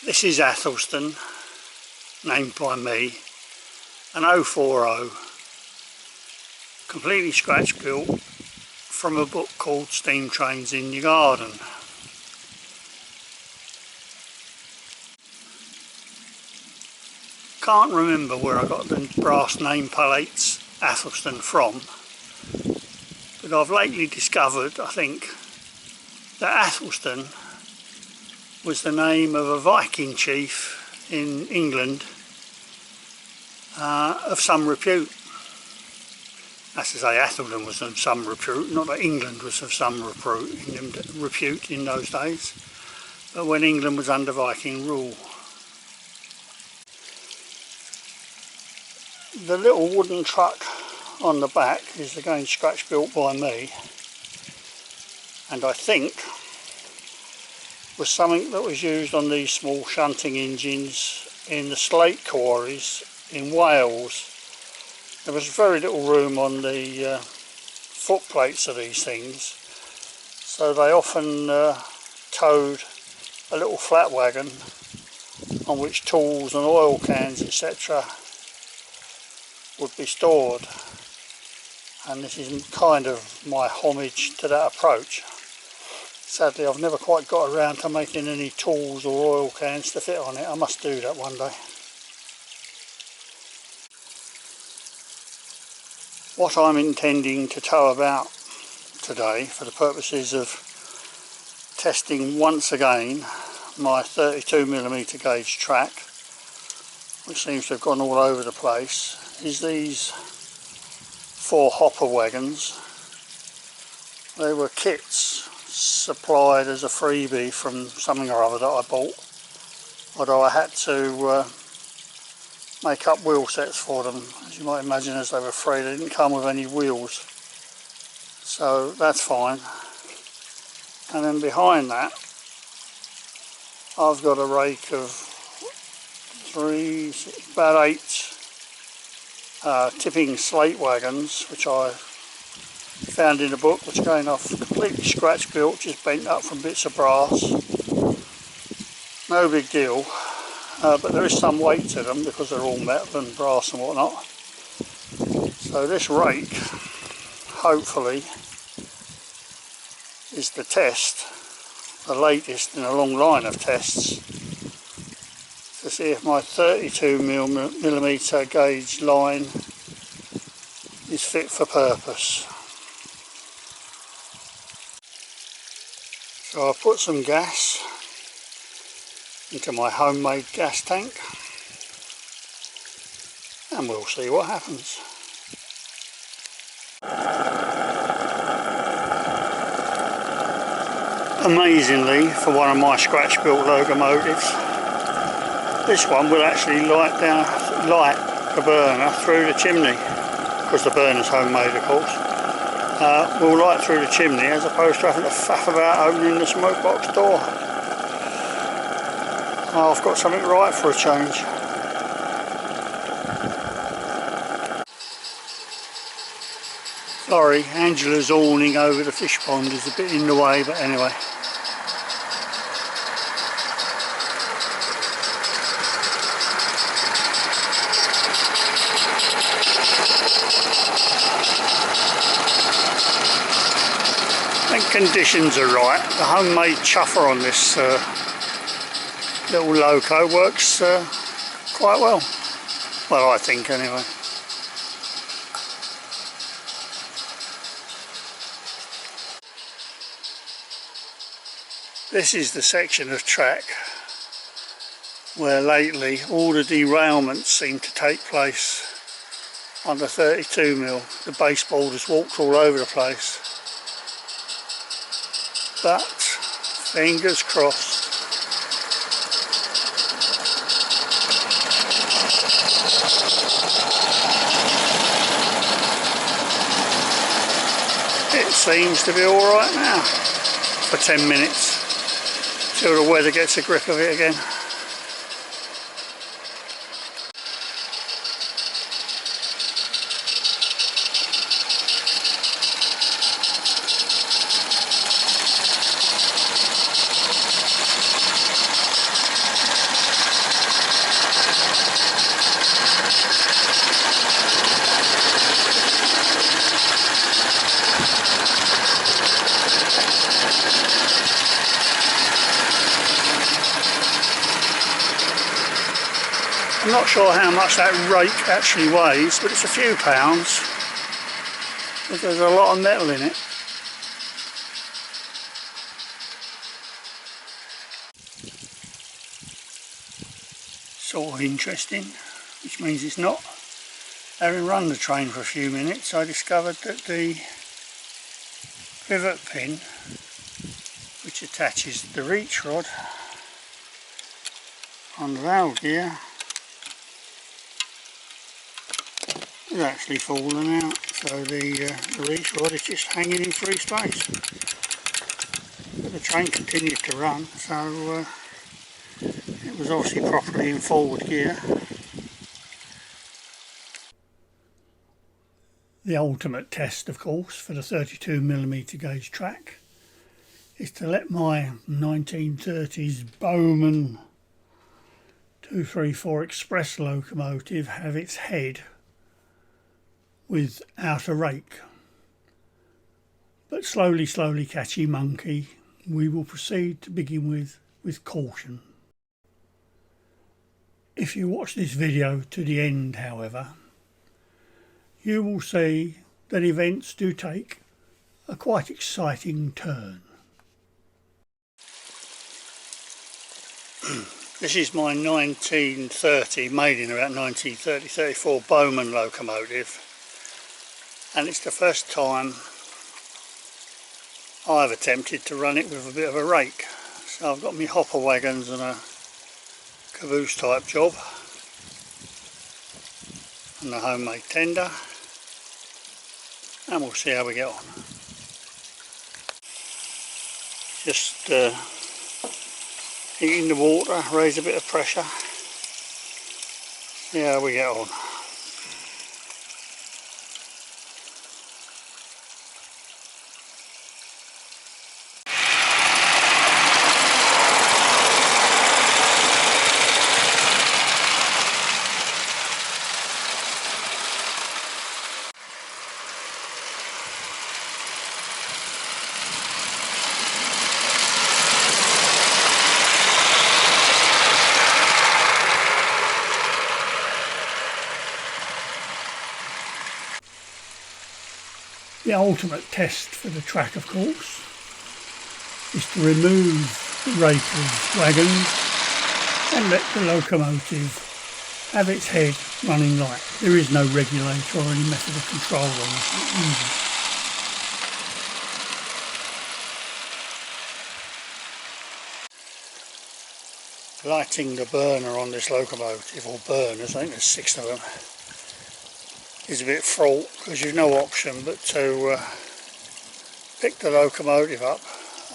This is Athelston, named by me, an 040, completely scratch built from a book called Steam Trains in Your Garden. Can't remember where I got the brass nameplates Athelston from, but I've lately discovered, I think, that Athelston was the name of a Viking chief in England of some repute. That's to say, Athelston was of some repute, not that England was of some repute in those days, but when England was under Viking rule. The little wooden truck on the back is again scratch built by me, and I think was something that was used on these small shunting engines in the slate quarries in Wales. There was very little room on the foot plates of these things, so they often towed a little flat wagon on which tools and oil cans, etc. would be stored, and this is kind of my homage to that approach. Sadly, I've never quite got around to making any tools or oil cans to fit on it. I must do that one day. What I'm intending to tow about today, for the purposes of testing once again my 32mm gauge track, which seems to have gone all over the place, is these 4 hopper wagons. They were kits supplied as a freebie from something or other that I bought, although I had to make up wheel sets for them. As you might imagine, as they were free, they didn't come with any wheels, so that's fine. And then behind that I've got a rake of about 8 tipping slate wagons, which I found in a book, which again I've completely scratch built, just bent up from bits of brass. No big deal, but there is some weight to them because they're all metal and brass and whatnot. So this rake, hopefully, is the test, the latest in a long line of tests, to see if my 32mm gauge line is fit for purpose. So I'll put some gas into my homemade gas tank and we'll see what happens. Amazingly, for one of my scratch built locomotives, this one will actually light the burner through the chimney, because the burner's homemade of course. Will light through the chimney as opposed to having to faff about opening the smoke box door. Oh, I've got something right for a change. Sorry, Angela's awning over the fish pond is a bit in the way, but anyway. Conditions are right. The homemade chuffer on this little loco works quite well. Well, I think anyway. This is the section of track where lately all the derailments seem to take place on the 32mm. The baseboard has walked all over the place. But fingers crossed. It seems to be alright now for 10 minutes till the weather gets a grip of it again. I'm not sure how much that rake actually weighs, but it's a few pounds. But there's a lot of metal in it. Sort of interesting, which means it's not. Having run the train for a few minutes, I discovered that the pivot pin, which attaches the reach rod on the valve gear, has actually fallen out. So the reach rod is just hanging in free space. But the train continued to run, so it was obviously properly in forward gear. The ultimate test, of course, for the 32mm gauge track is to let my 1930s Bowman 234 Express locomotive have its head without a rake. But slowly catchy monkey, we will proceed to begin with caution. If you watch this video to the end, however, you will see that events do take a quite exciting turn. This is my 1930, made in about 1930-34 Bowman locomotive, and it's the first time I've attempted to run it with a bit of a rake. So I've got my hopper wagons and a caboose type job and the homemade tender, and we'll see how we get on. Just heating the water, raise a bit of pressure, see how we get on. The ultimate test for the track, of course, is to remove the raker's wagons and let the locomotive have its head running light. There is no regulator or any method of control on it. Lighting the burner on this locomotive, or burners, I think there's 6 of them, is a bit fraught because you've no option but to pick the locomotive up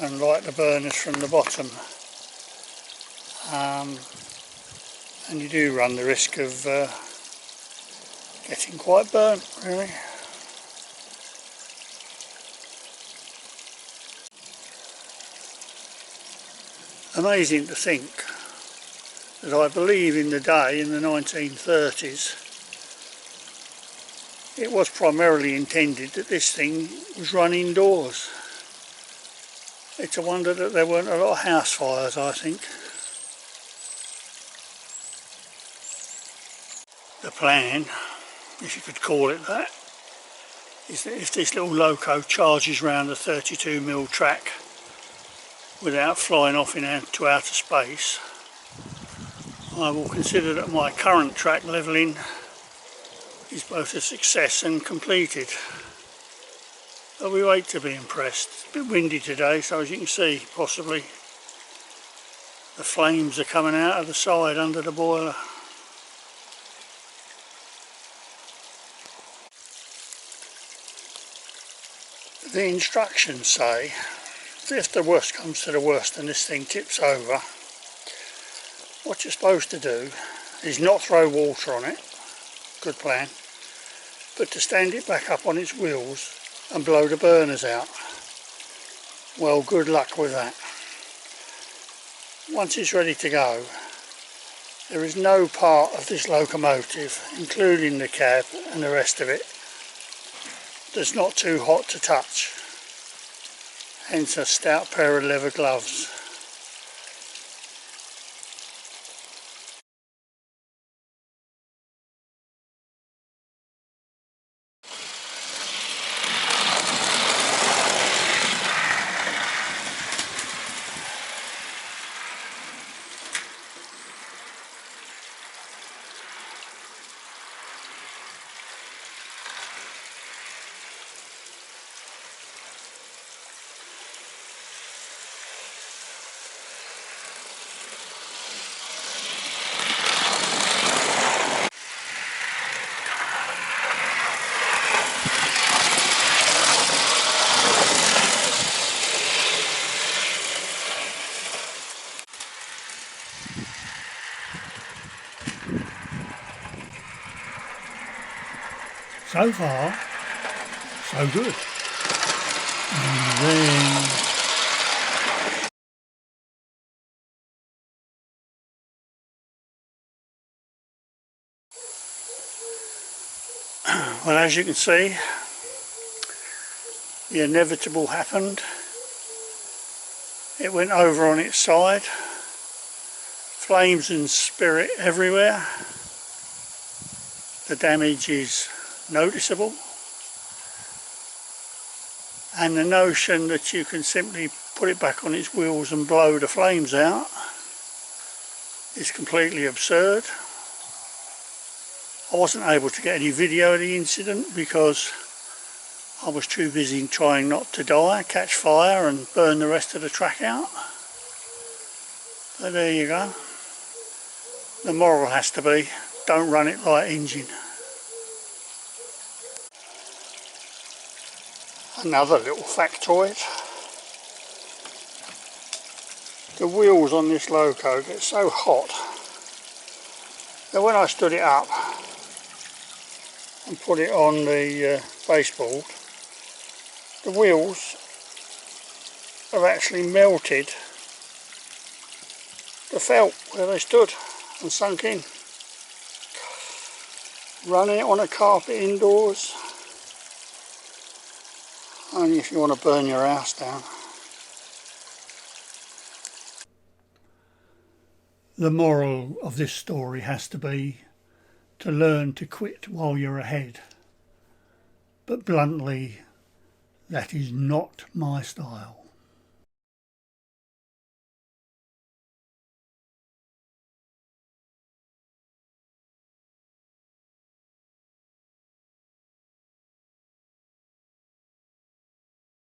and light the burners from the bottom, and you do run the risk of getting quite burnt, really. Amazing to think that I believe in the day, in the 1930s, it was primarily intended that this thing was run indoors. It's a wonder that there weren't a lot of house fires, I think. The plan, if you could call it that, is that if this little loco charges round the 32mm track without flying off into outer space, I will consider that my current track levelling is both a success and completed. But we wait to be impressed. It's a bit windy today, so as you can see, possibly the flames are coming out of the side under the boiler. The instructions say that if the worst comes to the worst and this thing tips over, what you're supposed to do is not throw water on it, good plan, but to stand it back up on its wheels and blow the burners out. Well, good luck with that. Once it's ready to go, there is no part of this locomotive, including the cab and the rest of it, that's not too hot to touch, hence a stout pair of leather gloves. So far, so good. And then well, as you can see, the inevitable happened. It went over on its side. Flames and spirit everywhere. The damage is noticeable. And the notion that you can simply put it back on its wheels and blow the flames out is completely absurd. I wasn't able to get any video of the incident because I was too busy trying not to die, catch fire and burn the rest of the track out. But there you go. The moral has to be, don't run it light engine. Another little factoid. The wheels on this loco get so hot that when I stood it up and put it on the baseboard, the wheels have actually melted the felt where they stood and sunk in. Running it on a carpet indoors, only if you want to burn your house down. The moral of this story has to be to learn to quit while you're ahead. But bluntly, that is not my style.